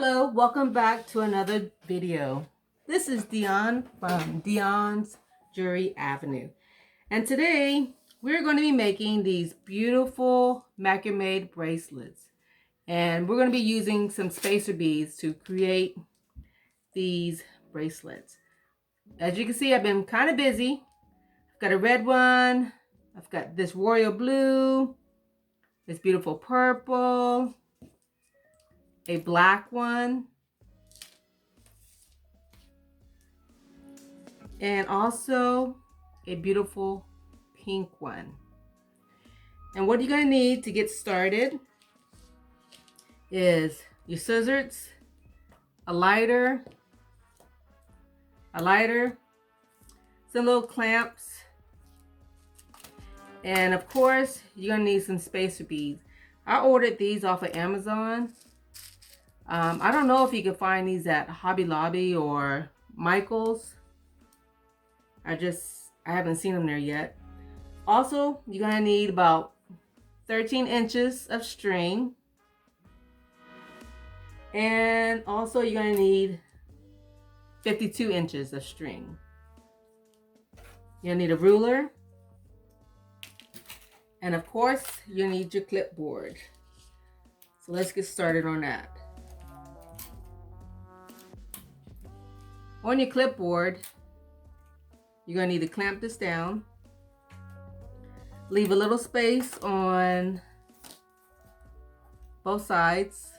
Hello, welcome back to another video. This is Dionne from Dionnes Jewelry Avenue. And today we're going to be making these beautiful macrame bracelets. And we're going to be using some spacer beads to create these bracelets. As you can see, I've been kind of busy. I've got a red one. I've got this royal blue, this beautiful purple, a black one, and also a beautiful pink one. And what you're going to need to get started is your scissors, a lighter, some little clamps, and of course you're going to need some spacer beads. I ordered these off of Amazon. I don't know if you can find these at Hobby Lobby or Michael's. I haven't seen them there yet. Also, you're going to need about 13 inches of string. And also you're going to need 52 inches of string. You're going to need a ruler. And of course, you'll need your clipboard. So let's get started on that. On your clipboard, you're going to need to clamp this down. Leave a little space on both sides.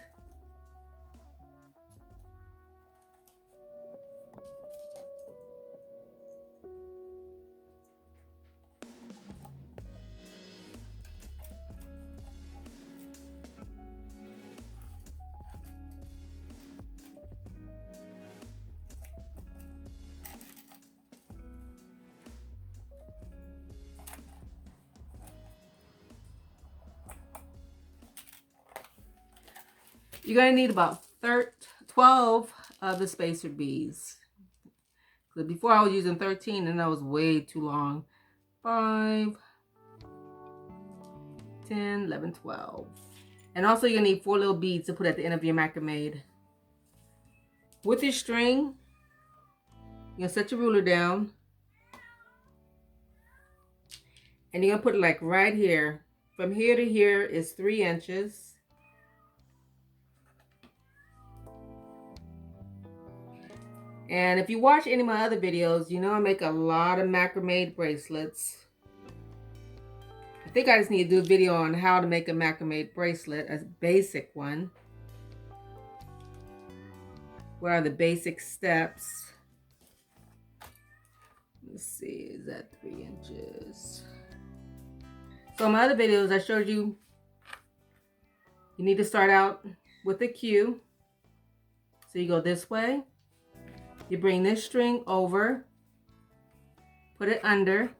You're going to need about 12 of the spacer beads. Because before I was using 13 and that was way too long. 5, 10, 11, 12. And also you're going to need 4 little beads to put at the end of your macrame. With your string, you're going to set your ruler down. And you're going to put it like right here. From here to here is 3 inches. And if you watch any of my other videos, you know I make a lot of macrame bracelets. I think I just need to do a video on how to make a macrame bracelet, a basic one. What are the basic steps? Let's see, is that 3 inches? So in my other videos, I showed you, you need to start out with a Q. So you go this way. You bring this string over, put it under,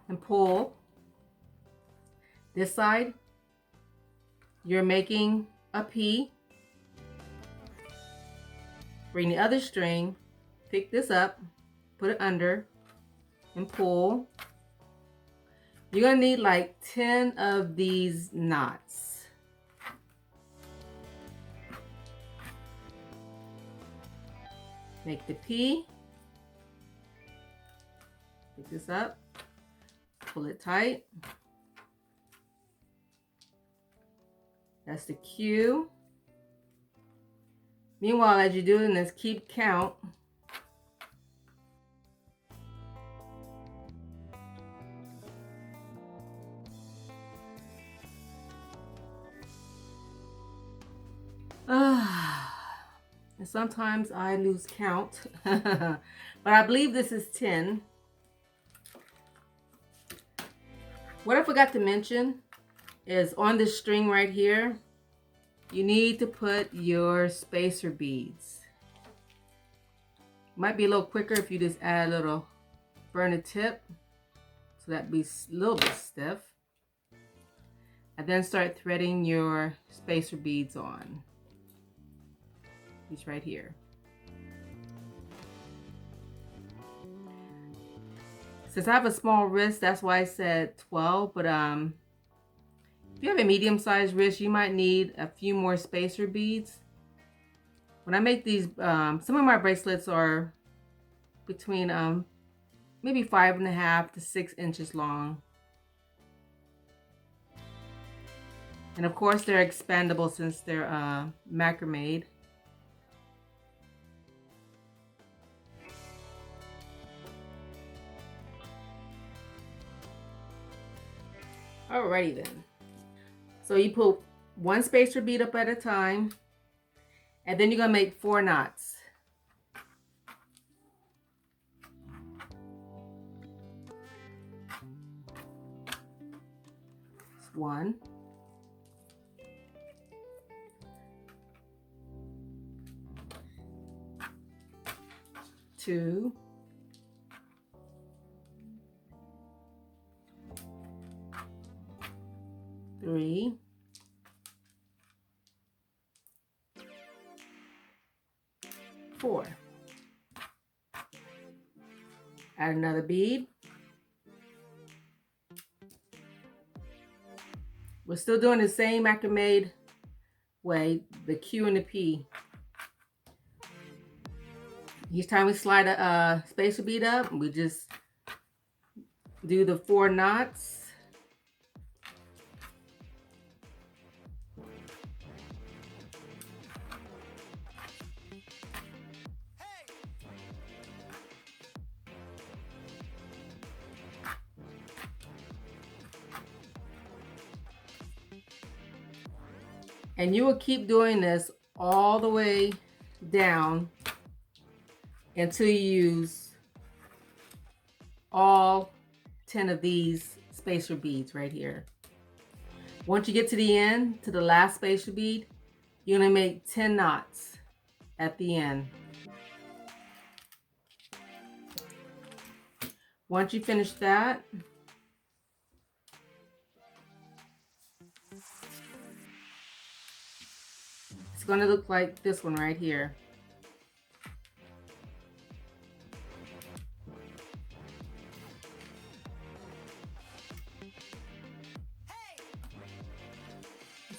and pull. This side, you're making a P. Bring the other string, pick this up, put it under, and pull. You're gonna need like 10 of these knots. Make the P, pick this up, pull it tight. That's the Q. Meanwhile, as you're doing this, keep count. And sometimes I lose count, but I believe this is 10. What I forgot to mention is on this string right here, you need to put your spacer beads. Might be a little quicker if you just add a little burner tip, so that'd be a little bit stiff. And then start threading your spacer beads on. These right here. Since I have a small wrist, that's why I said 12, but If you have a medium-sized wrist, you might need a few more spacer beads. When I make these, some of my bracelets are between maybe 5.5 to 6 inches long. And of course they're expandable since they're macrame. Alrighty then. So you put one spacer bead up at a time, and then you're gonna make 4 knots. One, two, three, four. Add another bead. We're still doing the same macrame way, the Q and the P. Each time we slide a spacer bead up, we just do the 4 knots. And you will keep doing this all the way down until you use all 10 of these spacer beads right here. Once you get to the end, to the last spacer bead, you're gonna make 10 knots at the end. Once you finish that, it's gonna look like this one right here.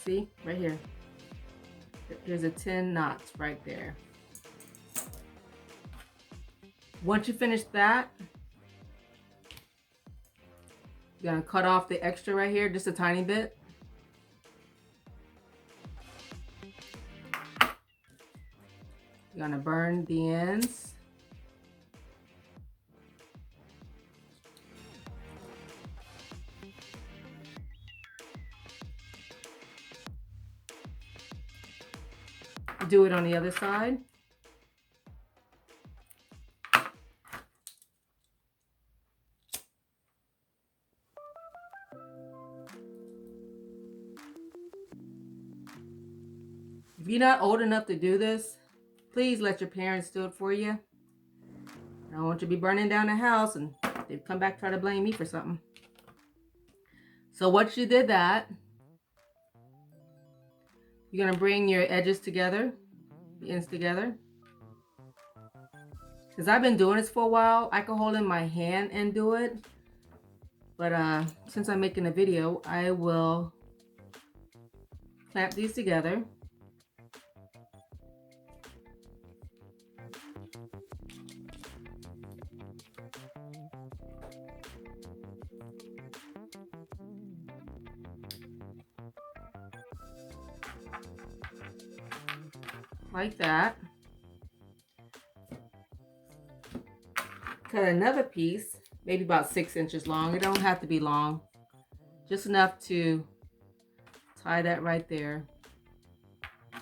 See, right here. There's a 10 knots right there. Once you finish that, you're gonna cut off the extra right here, just a tiny bit. You're gonna burn the ends. Do it on the other side. If you're not old enough to do this, please let your parents do it for you. I don't want you to be burning down the house and they'd come back try to blame me for something. So once you did that, you're gonna bring your edges together, the ends together. Because I've been doing this for a while, I can hold in my hand and do it. But since I'm making a video, I will clamp these together. Like that. Cut another piece, maybe about 6 inches long. It don't have to be long, just enough to tie that right there. So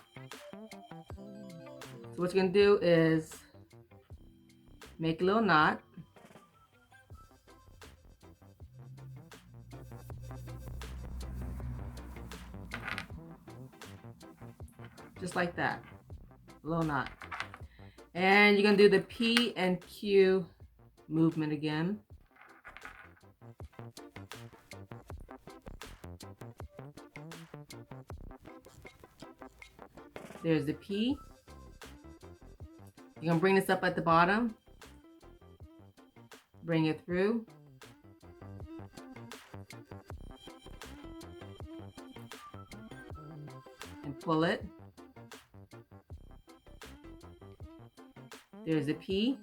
what you're gonna do is make a little knot. Just like that, a little knot. And you're gonna do the P and Q movement again. There's the P. You're gonna bring this up at the bottom. Bring it through. and pull it. There's a P.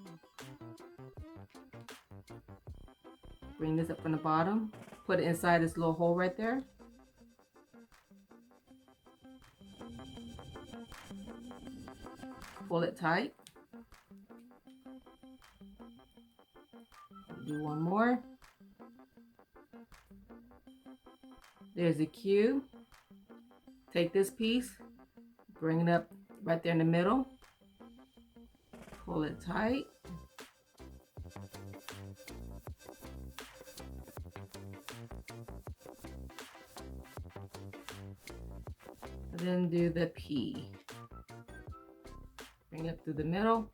Bring this up from the bottom. Put it inside this little hole right there. Pull it tight. Do one more. There's a Q. Take this piece, bring it up right there in the middle. Pull it tight. And then do the P. Bring it through the middle,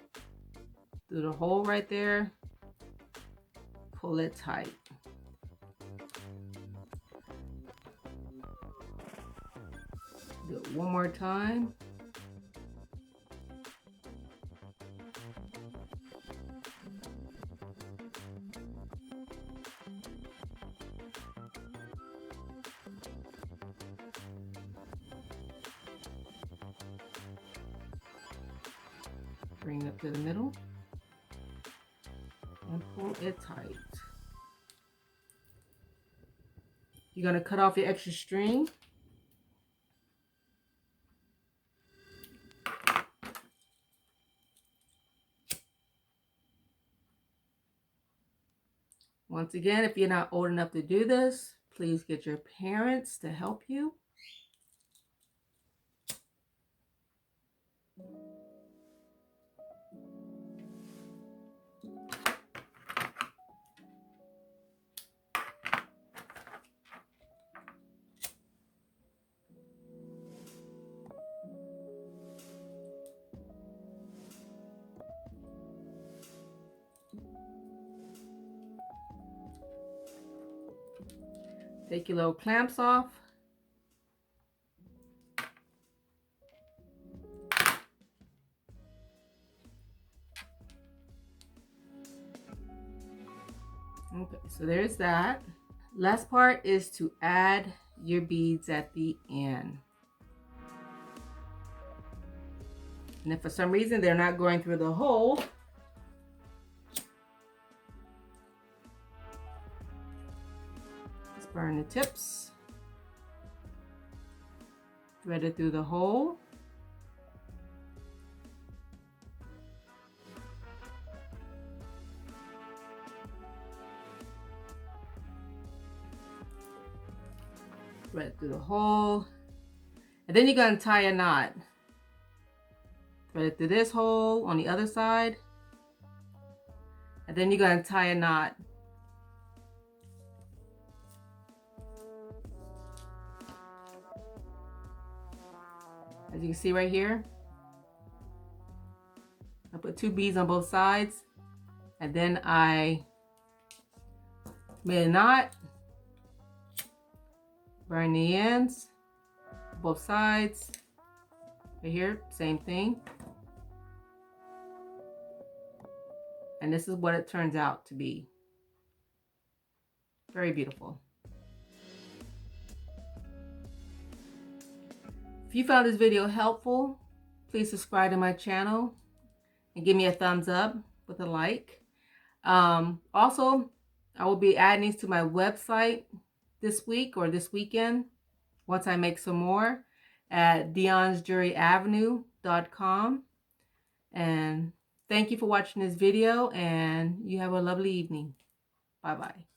through the hole right there. Pull it tight. Do it one more time. Bring it up to the middle and pull it tight. You're going to cut off your extra string. Once again, if you're not old enough to do this, please get your parents to help you. Take your little clamps off. Okay, so there's that. Last part is to add your beads at the end. And if for some reason they're not going through the hole, just burn the tips. Thread it through the hole. Thread it through the hole. And then you're going to tie a knot. Thread it through this hole on the other side. And then you're going to tie a knot. As you can see right here, I put 2 beads on both sides, and then I made a knot, burn the ends, both sides, right here, same thing. And this is what it turns out to be. Very beautiful. If you found this video helpful, please subscribe to my channel and give me a thumbs up with a like. Also, I will be adding these to my website this week or this weekend once I make some more at DionnesJewelryAvenue.com. And thank you for watching this video, and you have a lovely evening. Bye-bye.